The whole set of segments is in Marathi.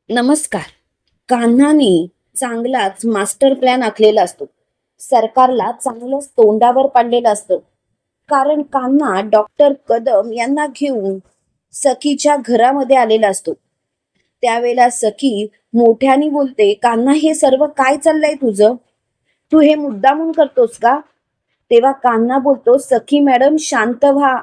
नमस्कार. कान्हाने चांगलाच मास्टर प्लॅन आखलेला असतो. सरकारला चांगलंच तोंडावर पाडलेलं असतं. कारण कान्हा डॉक्टर कदम यांना घेऊन सखीच्या घरामध्ये आलेला असतो. त्यावेळेला सखी मोठ्याने बोलते, "कान्हा, हे सर्व काय चाललंय तुझं? तू हे मुद्दामून करतोस का?" तेव्हा कान्हा बोलतो, "सखी मॅडम, शांत व्हा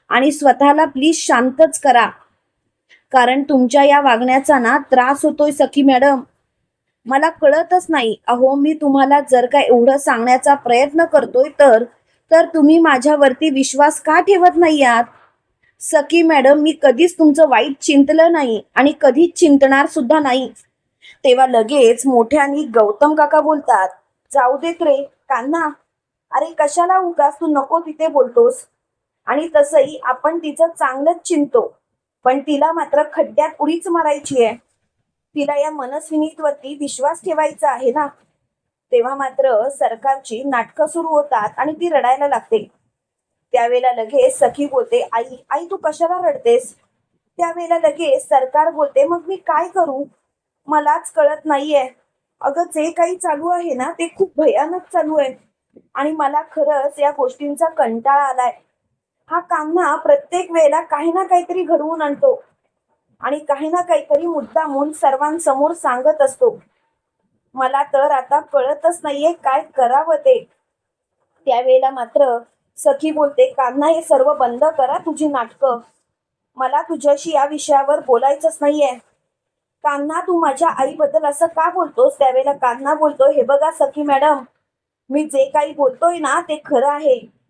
आणि स्वतःला प्लीज शांतच करा. कारण तुमच्या या वागण्याचा ना त्रास होतोय सखी मॅडम. मला कळतच नाही. अहो, मी तुम्हाला जर का एवढं सांगण्याचा प्रयत्न करतोय तर तुम्ही माझ्यावरती विश्वास का ठेवत नाही आहात? सखी मॅडम, मी कधीच तुमचं वाईट चिंतलं नाही आणि कधीच चिंतणार सुद्धा नाही." तेव्हा लगेच मोठ्याने गौतम काका बोलतात, "जाऊ देत रे कान्हा. अरे कशाला उगाच तू नको तिथे बोलतोस? आणि तसंही आपण तिचं चांगलंच चिंतो. पण तिला मात्र खड्ड्यात उडीच मारायची आहे. तिला या मनस्विनीवरती विश्वास ठेवायचा आहे ना." तेव्हा मात्र सरकारची नाटकं सुरू होतात आणि ती रडायला लागते. त्यावेळेला लगेच सखी बोलते, "आई, आई, तू कशाला रडतेस?" त्यावेळेला लगेच सरकार बोलते, "मग मी काय करू? मलाच कळत नाहीये. अगं, जे काही चालू आहे ना ते खूप भयानक चालू आहे. आणि मला खरंच या गोष्टींचा कंटाळा आलाय. हा कान्हा प्रत्येक वेळेला काही ना काहीतरी घडवून आणतो आणि काही ना काहीतरी मुद्दामून सर्वांसमोर सांगत असतो. मला तर आता कळतच नाहीये काय करावं ते." त्यावेळेला मात्र सखी बोलते, "कान्हा, हे सर्व बंद करा तुझी नाटकं. मला तुझ्याशी या विषयावर बोलायचंच नाहीये. कान्हा, तू माझ्या आईबद्दल असं का बोलतोस?" त्यावेळेला कान्हा बोलतो, "हे बघा सखी मॅडम, मी जे काही बोलतोय ना ते खरं आहे.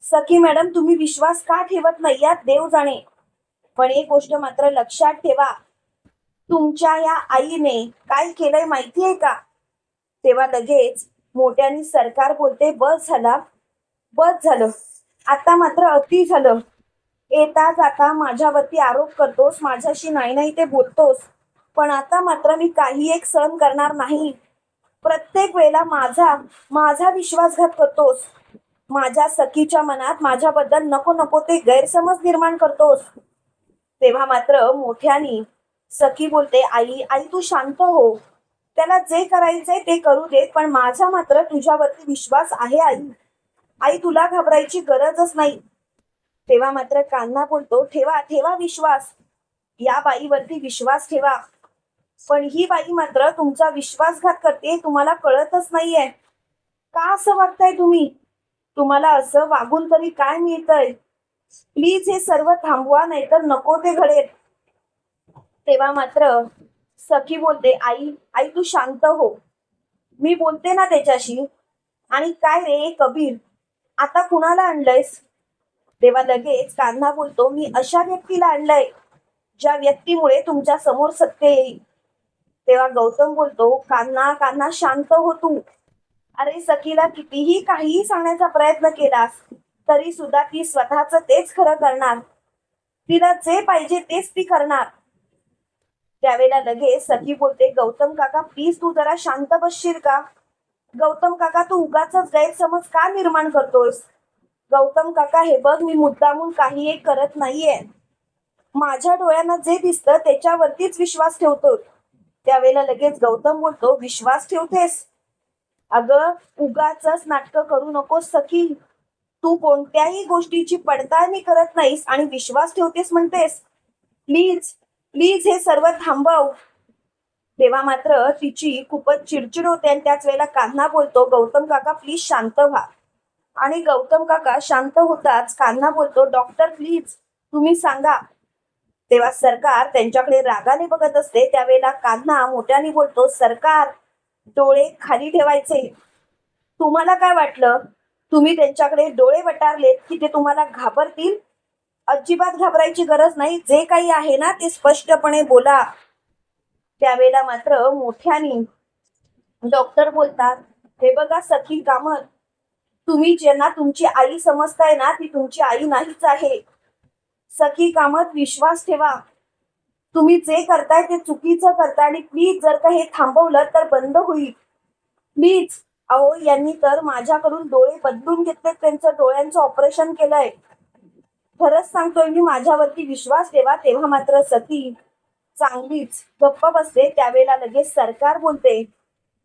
सखी मॅडम, तुम्ही विश्वास का ठेवत नाही यात देव जाणे. पण एक गोष्ट मात्र लक्षात ठेवा, तुमच्या या आईने काय केलंय माहितीये का?" तेव्हा लगेच मोठ्याने सरकार बोलते, "बस झाला, बस झालं. आता मात्र अति झालं. येता जाता माझ्यावरती आरोप करतोस, माझ्याशी नाही नाही ते बोलतोस. पण आता मात्र मी काही एक सहन करणार नाही. प्रत्येक वेळेला माझा माझा विश्वासघात करतोस. माझ्या सखीच्या मनात माझ्याबद्दल नको नको ते गैरसमज निर्माण करतोस." तेव्हा मात्र मोठ्यानी सखी बोलते, "आई, आई, तू शांत हो. त्याला जे करायचंय ते करू देत, पण माझा मात्र तुझ्यावरती विश्वास आहे आई. आई, तुला घाबरायची गरजच नाही." तेव्हा मात्र कान्हा बोलतो, "ठेवा ठेवा विश्वास. या बाईवरती विश्वास ठेवा. पण ही बाई मात्र तुमचा विश्वासघात करते, तुम्हाला कळतच नाहीये. का असं वागताय तुम्ही? तुम्हाला असं वागून तरी काय मिळतंय? प्लीज हे सर्व थांबवा, नाहीतर नको ते घडेल." तेव्हा मात्र सखी बोलते, "आई, आई, तू शांत हो. मी बोलते ना त्याच्याशी. आणि काय रे कबीर, आता कुणाला आणलंयस?" तेव्हा लगेच कान्हा बोलतो, "मी अशा व्यक्तीला आणलंय ज्या व्यक्तीमुळे तुमच्या समोर सत्य येईल." तेव्हा गौतम बोलतो, "कान्हा, कान्हा, शांत हो तू. अरे सखीला कितीही काहीही सांगण्याचा प्रयत्न केलास तरी सुद्धा ती स्वतःच तेच खरं करणार. तिला जे पाहिजे तेच ती करणार." त्यावेळेला लगेच सखी बोलते, "गौतम काका, प्लीज तू जरा शांत बसशील का? गौतम काका, तू उगाचच गैरसमज का निर्माण करतोस? गौतम काका, हे बघ, मी मुद्दामून काही एक करत नाहीये. माझ्या डोळ्यांना जे दिसतं त्याच्यावरतीच विश्वास ठेवतो." त्यावेळेला लगेच गौतम बोलतो, "विश्वास ठेवतेस? अगं, उगाचच नाटकं करू नकोस सखी. तू कोणत्याही गोष्टीची पडताळणी करत नाहीस आणि विश्वास ठेवतेस म्हणतेस. प्लीज, प्लीज हे सर्व थांबव." तेव्हा मात्र तिची खूपच चिडचिड होते आणि त्याच वेळेला कान्हा बोलतो, "गौतम काका, प्लीज शांत व्हा." आणि गौतम काका शांत होताच कान्हा बोलतो, "डॉक्टर, प्लीज तुम्ही सांगा." तेव्हा सरकार त्यांच्याकडे रागाने बघत असते. त्यावेळेला कान्हा मोठ्याने बोलतो, "सरकार, डोळे खाली ठेवायचे. तुम्हाला काय वाटलं? तुम्ही त्यांच्याकडे डोळे वटारलेत की ते तुम्हाला घाबरतील? अजिबात घाबरायची गरज नाही. जे काही आहे ना ते स्पष्टपणे बोला." त्यावेळेला मात्र मोठ्याने डॉक्टर बोलतात, "हे बघा सखी कामत, तुम्ही ज्यांना तुमची आई समजताय ना ती तुमची आई नाहीच आहे. सखी कामत, विश्वास ठेवा. तुम्ही जे करताय ते चुकीचं करताय आणि प्लीज जर का हे थांबवलं तर बंद होईल. प्लीज." अहो, यांनी तर माझ्याकडून डोळे बदलून घेतलेत, त्यांचं डोळ्यांचं ऑपरेशन केलंय. खरंच सांगतोय मी, माझ्यावरती विश्वास ठेवा. तेव्हा मात्र सखी चांगलीच गप्प बसते त्यावेळेला लगेच सरकार बोलते,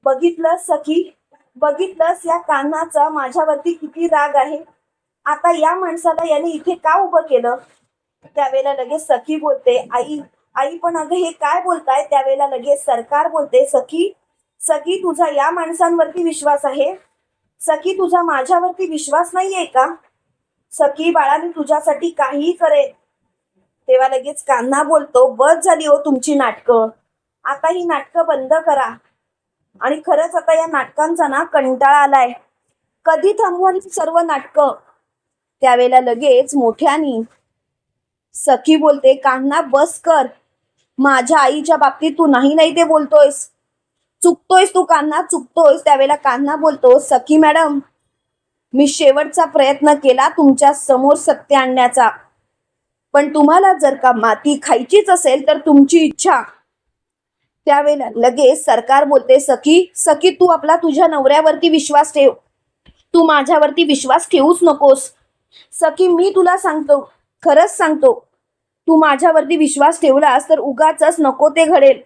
बघितलं सखी, बघितलंस या कान्हाचा माझ्यावरती किती राग आहे. आता या माणसाला याने इथे का उभं केलं. त्यावेळेला लगेच सखी बोलते, आई आई पण अगं हे काय बोलताय. त्यावेळेला लगेच सरकार बोलते, सखी सखी तुझा या माणसांवरती विश्वास आहे. सखी तुझा माझ्यावरती विश्वास नाहीये का. सखी बाळा मी तुझ्यासाठी काहीही करेन. तेव्हा लगेच कान्हा बोलतो, बस झाली हो तुमची नाटकं. आता ही नाटकं बंद करा. आणि खरंच आता या नाटकांचा ना कंटाळा आलाय. कधी थांबवाल सर्व नाटकं. त्यावेळेला लगेच मोठ्यानी सखी बोलते, कान्हा बस कर. माझ्या आईच्या बाबतीत तू नाही नाही ते बोलतोयस. चुकतोयस तू कान्हा, चुकतोयस. त्यावेळेला कान्हा बोलतो, सखी मॅडम मी शेवटचा प्रयत्न केला तुमच्या समोर सत्य आणण्याचा. पण तुम्हाला जर का माती खायचीच असेल तर तुमची इच्छा. त्यावेळेला लगेच सरकार बोलते, सखी सखी तू आपला तुझ्या नवऱ्यावरती विश्वास ठेव. तू माझ्यावरती विश्वास ठेवूच नकोस. सखी मी तुला सांगतो, खरंच सांगतो, तू माझ्यावरती विश्वास ठेवलास तर उगाचच नको ते घडेल.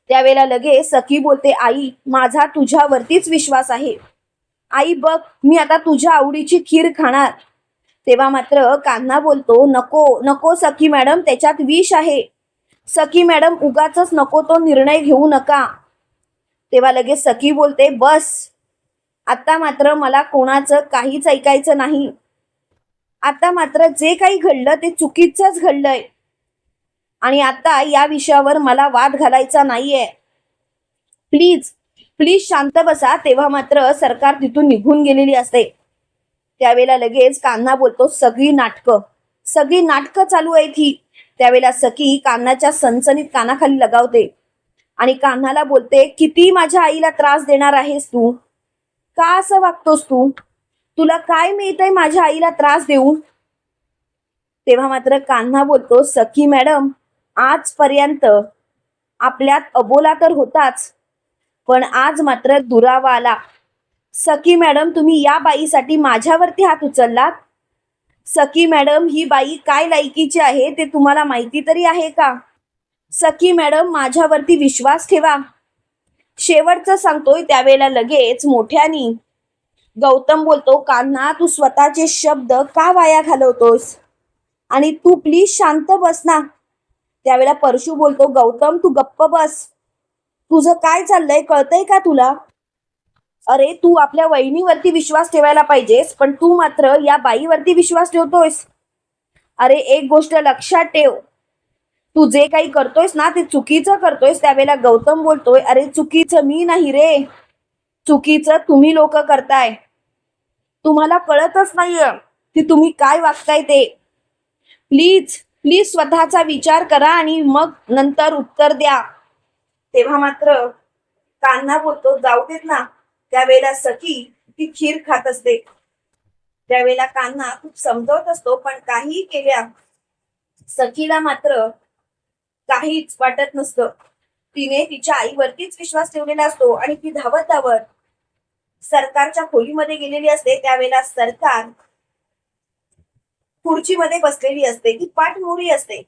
त्यावेळेला लगेच सखी बोलते, आई माझा तुझ्यावरतीच विश्वास आहे. आई बघ मी आता तुझ्या आवडीची खीर खाणार. तेव्हा मात्र कान्हा बोलतो, नको नको सखी मॅडम त्याच्यात विष आहे. सखी मॅडम उगाचच नको तो निर्णय घेऊ नका. तेव्हा लगेच सखी बोलते, बस आता मात्र मला कोणाचं काहीच ऐकायचं नाही. आता मात्र जे काही घडलं ते चुकीचंच घडलंय. आणि आता या विषयावर मला वाद घालायचा नाहीये. प्लीज प्लीज शांत बसा. तेव्हा मात्र सरकार तिथून निघून गेलेली असते. त्यावेळेला लगेच कान्हा बोलतो, सगळी नाटकं चालू आहेत ही. त्यावेळेला सखी कान्हाच्या सणसणीत कानाखाली लगावते आणि कान्हाला बोलते, किती माझ्या आईला त्रास देणार आहेस तू. का असं वागतोस तू. तुला काय मिळतंय माझ्या आईला त्रास देऊन. तेव्हा मात्र कान्हा बोलतो, सखी मॅडम आजपर्यंत आपल्यात अबोला तर होताच, पण आज मात्र दुरावा आला. सखी मॅडम तुम्ही या बाईसाठी माझ्यावरती हात उचललात. सखी मॅडम ही बाई काय लायकीची आहे ते तुम्हाला माहिती तरी आहे का. सखी मॅडम माझ्यावरती विश्वास ठेवा. शेवटचं सांगतोय. त्यावेळेला लगेच मोठ्यानी गौतम बोलतो, कान्हा तू स्वतःचे शब्द का वाया घालवतोस आणि तू प्लीज शांत बस ना. त्यावेळेला परशू बोलतो, गौतम तू गप्प बस. तुझं काय चाललंय कळतंय का तुला. अरे तू आपल्या वहिनीवरती विश्वास ठेवायला पाहिजेस पण तू मात्र या बाईवरती विश्वास ठेवतोयस. अरे एक गोष्ट लक्षात ठेव, तू जे काही करतोयस ना ते चुकीचं करतोयस. त्यावेळेला गौतम बोलतोय, अरे चुकीचं मी नाही रे, चुकीचं तुम्ही लोक करताय. तुम्हाला कळतच नाहीये की तुम्ही काय वागताय ते. प्लीज प्लीज स्वतःचा विचार करा आणि मग नंतर उत्तर द्या. तेव्हा मात्र कान्हा बोलतो, जाऊ देत ना. त्यावेळेला सखी ती खीर खात असते. त्यावेळेला कान्हा खूप समजवत असतो पण काही केल्या सखीला मात्र काहीच वाटत नसतं. तिने तिच्या आईवरतीच विश्वास ठेवलेला असतो आणि ती धावत धावत सरकारच्या खोलीमध्ये गेलेली असते. त्यावेळेला सरकार खुर्चीमध्ये बसलेली असते, ती पाठमोरी असते.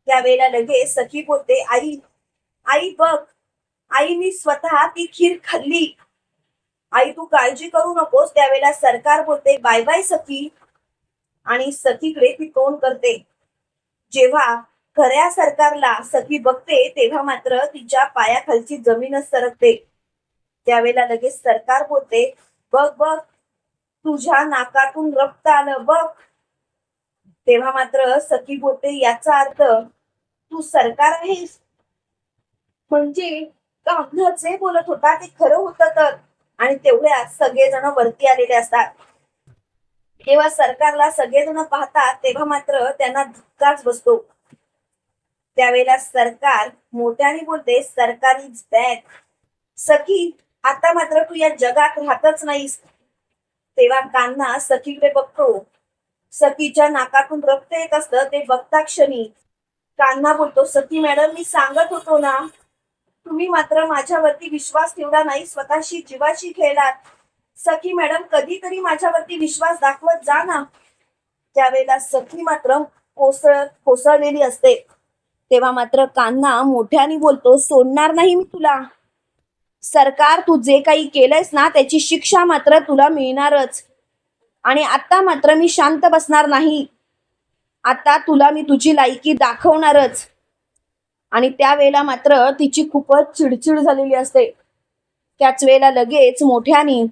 त्यावेळेला लगेच सखी बोलते, आई आई बघ, आई मी स्वतः ती खीर खाल्ली. आई तू काळजी करू नकोस. त्यावेळेला सरकार बोलते, बाय बाय सखी. आणि सखीकडे ती तोंड करते. जेव्हा खऱ्या सरकारला सखी बघते तेव्हा मात्र तिच्या पायाखालची जमीनच सरकते. त्यावेळेला लगेच सरकार बोलते, बघ बघ तुझ्या नाकातून रक्त आलं बघ. तेव्हा मात्र सखी बोलते, याचा अर्थ तू सरकार आहेस. म्हणजे कान्हा जे बोलत होता ते खरं होतं तर. आणि तेवढ्या सगळेजण वरती आलेले असतात. तेव्हा सरकारला सगळेजण पाहतात तेव्हा मात्र त्यांना धक्काच बसतो. त्यावेळेला सरकार मोठ्याने बोलते, सरकार इज बॅक. सखी आता मात्र तू या जगात राहतच नाहीस. तेव्हा कान्हा सखीकडे बघतो. सखीच्या नाकातून रक्त येत असतं ते बघता क्षणी कान्हा बोलतो, सखी मॅडम मी सांगत होतो ना, तुम्ही मात्र माझ्यावरती विश्वास ठेवला नाही, स्वतःशी जीवाशी खेळलात. सखी मॅडम कधीतरी माझ्यावरती विश्वास दाखवत जा ना. त्यावेळेला सखी मात्र कोसळलेली असते. तेव्हा मात्र कान्हा मोठ्याने बोलतो, सोडणार नाही मी तुला. सरकार, तू जे काही केलंयस ना त्याची शिक्षा मात्र तुला मिळणारच. आणि आता मात्र मी शांत बसणार नाही. आता तुला मी तुझी लायकी दाखवणारच. आणि त्यावेळेला मात्र तिची खूपच चिडचिड झालेली असते. त्याच वेळेला लगेच मोठ्याने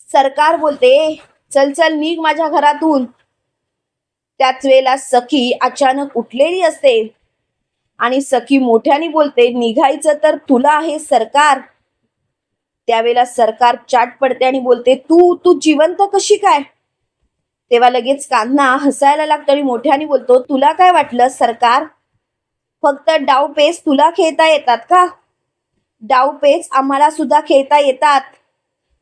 सरकार बोलते, चल चल निघ माझ्या घरातून. त्याच वेळेला सखी अचानक उठलेली असते आणि सखी मोठ्याने बोलते, निघायचं तर तुला आहे सरकार. त्यावेळेला सरकार चाट पडते आणि बोलते, तू तू जिवंत कशी काय? तेव्हा लगेच कान्हा हसायला लागतो आणि मोठ्याने बोलतो, तुला काय वाटलं सरकार? फक्त डावपेच तुला खेळता येतात का? डावपेच आम्हाला सुद्धा खेळता येतात.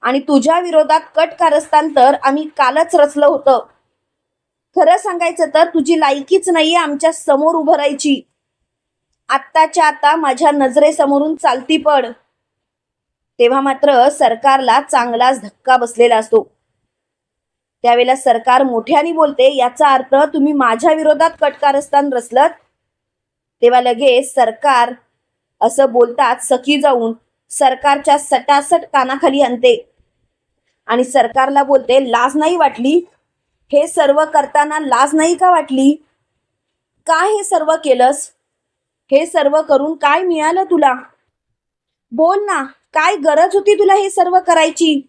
आणि तुझ्या विरोधात कट कारस्थान तर आम्ही कालच रचलं होतं. खरं सांगायचं तर तुझी लायकीच नाहीये आमच्या समोर उभं राहायची. आत्ताच्या आता माझ्या नजरेसमोरून चालती पड. तेव्हा मात्र सरकारला चांगलाच धक्का बसलेला असतो. त्यावेळेला सरकार मोठ्याने बोलते, याचा अर्थ तुम्ही माझ्या विरोधात कट कारस्थान रचलत. तेव्हा लगेच सरकार असं बोलतात सखी जाऊन सरकारच्या सटासट कानाखाली आणते आणि सरकारला बोलते, लाज नाही वाटली? हे सर्व करताना लाज नाही का वाटली? काय हे सर्व केलंस? हे सर्व करून काय मिळालं तुला? बोल ना, काय गरज होती तुला हे सर्व करायची?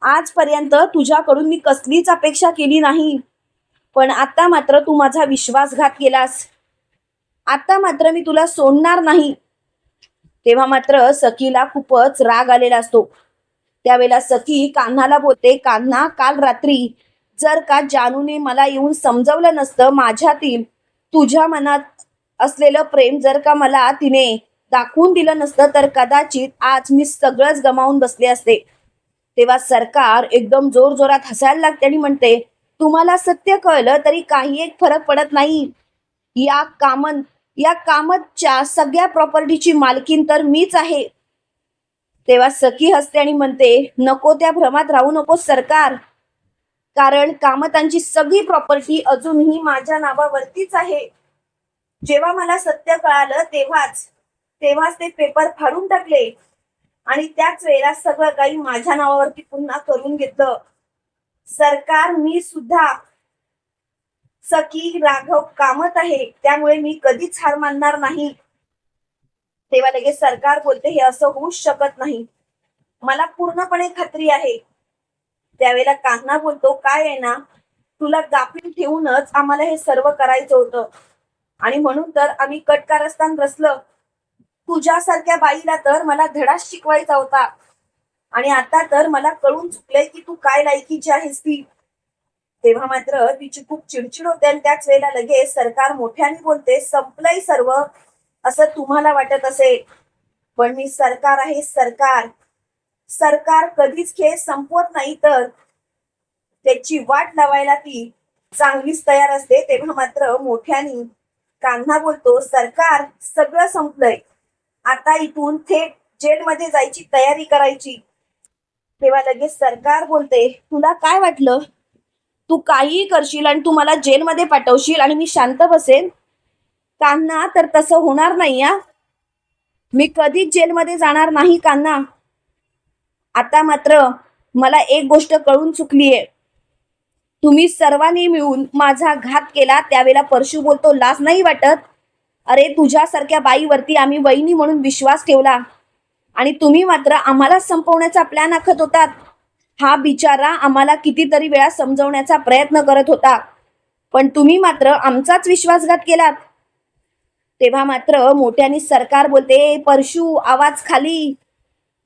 आजपर्यंत तुझ्याकडून मी कसलीच अपेक्षा केली नाही, पण आता मात्र तू माझा विश्वासघात केलास. आता मात्र मी तुला सोडणार नाही. तेव्हा मात्र सखीला खूपच राग आलेला असतो. त्यावेळेला सखी कान्हाला बोलते, कान्हा, काल रात्री जर का जानूने मला येऊन समजवलं नसतं, माझ्यातील तुझ्या मनात असलेलं प्रेम जर का मला तिने दाखवून दिलं नसतं, तर कदाचित आज मी सगळंच गमावून बसले असते. तेव्हा सरकार एकदम जोर जोरात हसायला लागते आणि म्हणते, तुम्हाला सत्य कळलं तरी काही एक फरक पडत नाही. या कामतच्या सगळ्या प्रॉपर्टीची मालकीन तर मीच आहे. तेव्हा सखी हसते आणि म्हणते, नको त्या भ्रमात राहू नको सरकार, कारण कामतांची सगळी प्रॉपर्टी अजूनही माझ्या नावावरतीच आहे. जेव्हा मला सत्य कळालं तेव्हाच ते पेपर फाडून टाकले आणि त्याच वेळेला सगळं काही माझ्या नावावरती पुन्हा करून घेतलं. सरकार, मी सुद्धा सखी राघव कामत आहे, त्यामुळे मी कधीच हार मानणार नाही. तेव्हा लगेच सरकार बोलते, हे असं होऊच शकत नाही, मला पूर्णपणे खात्री आहे. त्यावेळेला कान्हा बोलतो, काय आहे ना, तुला गाफील ठेवूनच आम्हाला हे सर्व करायचं होतं आणि म्हणून तर आम्ही कट कारस्थान रचलं. तुझ्यासारख्या बाईला तर मला धडाच शिकवायचा होता आणि आता तर मला कळून चुकलंय की तू काय लायकीची आहेस ती. तेव्हा मात्र तिची खूप चिडचिड होते आणि त्याच वेळेला लगेच सरकार मोठ्याने बोलते, संपलंय सर्व असं तुम्हाला वाटत असेल, पण मी सरकार आहे. सरकार कधीच खेळ संपवत नाही, तर त्याची वाट लावायला ती चांगलीच तयार असते. तेव्हा मात्र मोठ्याने कान्हा बोलतो, सरकार, सगळं संपलंय, आता इथून थेट जेलमध्ये जायची तयारी करायची. तेव्हा लगेच सरकार बोलते, तुला काय वाटलं तू काहीही करशील आणि तू मला जेलमध्ये पाठवशील आणि मी शांत बसेन? कान्हा, तर तसं होणार नाही. मी कधीच जेलमध्ये जाणार नाही कान्हा. आता मात्र मला एक गोष्ट कळून चुकलीये, तुम्ही सर्वांनी मिळून माझा घात केला. त्यावेळेला परशू बोलतो, लाज नाही वाटत? अरे, तुझ्यासारख्या बाईवरती आम्ही वहिनी म्हणून विश्वास ठेवला आणि तुम्ही मात्र आम्हाला संपवण्याचा प्लॅन आखत होतात. हा बिचारा आम्हाला कितीतरी वेळा समजवण्याचा प्रयत्न करत होता, पण तुम्ही मात्र आमचाच विश्वासघात केलात. तेव्हा मात्र मोठ्याने सरकार बोलते, परशू, आवाज खाली,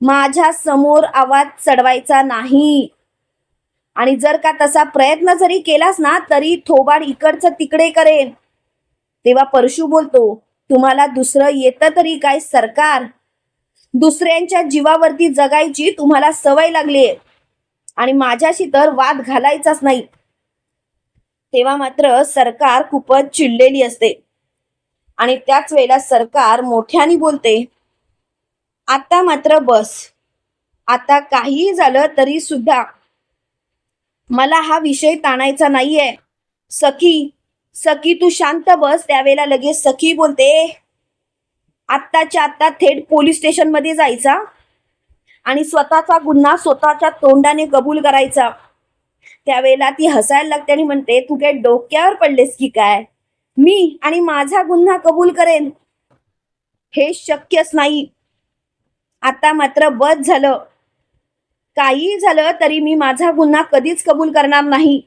माझ्या समोर आवाज चढवायचा नाही. आणि जर का तसा प्रयत्न जरी केलास ना, तरी थोबाड इकडचं तिकडे करेन. तेव्हा परशू बोलतो, तुम्हाला दुसरं येतं तरी काय सरकार? दुसऱ्यांच्या जीवावरती जगायची तुम्हाला सवय लागली आणि माझ्याशी तर वाद घालायचाच नाही. तेव्हा मात्र सरकार खूपच चिडलेली असते आणि त्याच वेळेला सरकार मोठ्याने बोलते, आता मात्र बस. आता काहीही झालं तरी सुद्धा मला हा विषय ताणायचा नाहीये. सखी, सखी तू शांत बस. त्यावेळेला लगेच सखी बोलते, आत्ताच्या आत्ता थेट पोलीस स्टेशन मध्ये जायचा आणि स्वतःचा गुन्हा स्वतःच्या तोंडाने कबूल करायचा. त्यावेळेला ती हसायला लागते आणि म्हणते, तू काय डोक्यावर पडलेस की काय? मी आणि माझा गुन्हा कबूल करेन? हे शक्यच नाही. आता मात्र बस झालं. काही झालं तरी मी माझा गुन्हा कधीच कबूल करणार नाही.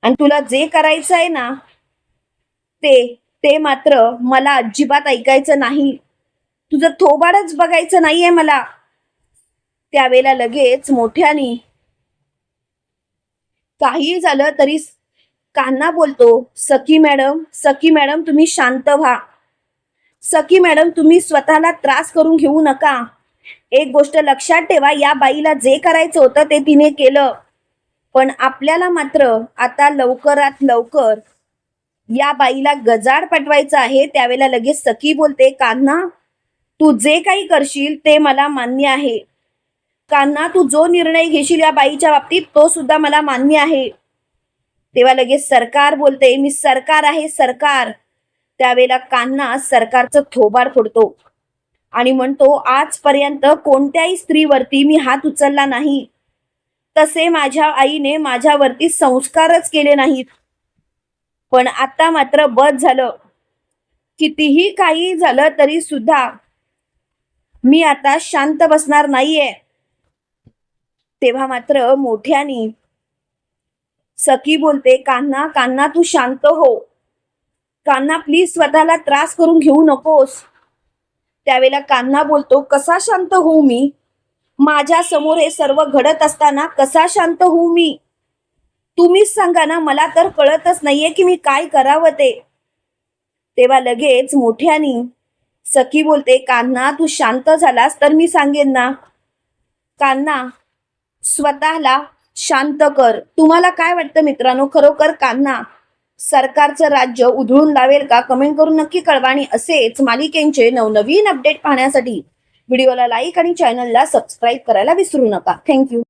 आणि तुला जे करायचं आहे ना ते ते मात्र मला अजिबात ऐकायचं नाही. तुझं थोबाडच बघायचं नाहीये मला. त्यावेळेला लगेच मोठ्याने काही झालं तरी कान्हा बोलतो, सखी मॅडम तुम्ही शांत व्हा. सखी मॅडम तुम्ही स्वतःला त्रास करून घेऊ नका. एक गोष्ट लक्षात ठेवा, या बाईला जे करायचं होतं ते तिने केलं, पण आपल्याला मात्र आता लवकरात लवकर या बाईला गजाड पटवायचं आहे. त्यावेळेला लगेच सखी बोलते, कान्हा तू जे काही करशील ते मला मान्य आहे. कान्हा तू जो निर्णय घेशील या बाईच्या बाबतीत तो सुद्धा मला मान्य आहे. तेव्हा लगेच सरकार बोलते, मी सरकार आहे सरकार. त्यावेळेला कान्हा सरकारचं थोबाड फोडतो आणि म्हणतो, आजपर्यंत कोणत्याही स्त्रीवरती मी हात उचलला नाही. तसे माझ्या आईने माझ्यावरती संस्कारच केले नाहीत. पण आता मात्र बस झालं. कितीही काही झालं तरी सुद्धा मी आता शांत बसणार नाहीये. तेव्हा मात्र मोठ्यानी सखी बोलते, कान्हा तू शांत हो. कान्हा प्लीज स्वतःला त्रास करून घेऊ नकोस. त्यावेळेला कान्हा बोलतो, कसा शांत होऊ मी? माझ्या समोर हे सर्व घडत असताना कसा शांत होऊ मी? तुम्हीच सांगा ना, मला तर कळतच नाहीये की मी काय करावं ते. तेव्हा लगेच मोठ्यानी सखी बोलते, कान्हा तू शांत झालास तर मी सांगेन ना. कान्हा स्वतःला शांत कर. तुम्हाला काय वाटतं मित्रांनो, खरोखर कान्हा सरकारचं राज्य उधळून लावेल का? कमेंट करून नक्की कळवा. आणि असेच मालिकेंचे नवनवीन अपडेट पाहण्यासाठी व्हिडिओला लाईक आणि चॅनलला सबस्क्राईब करायला विसरू नका. थँक्यू.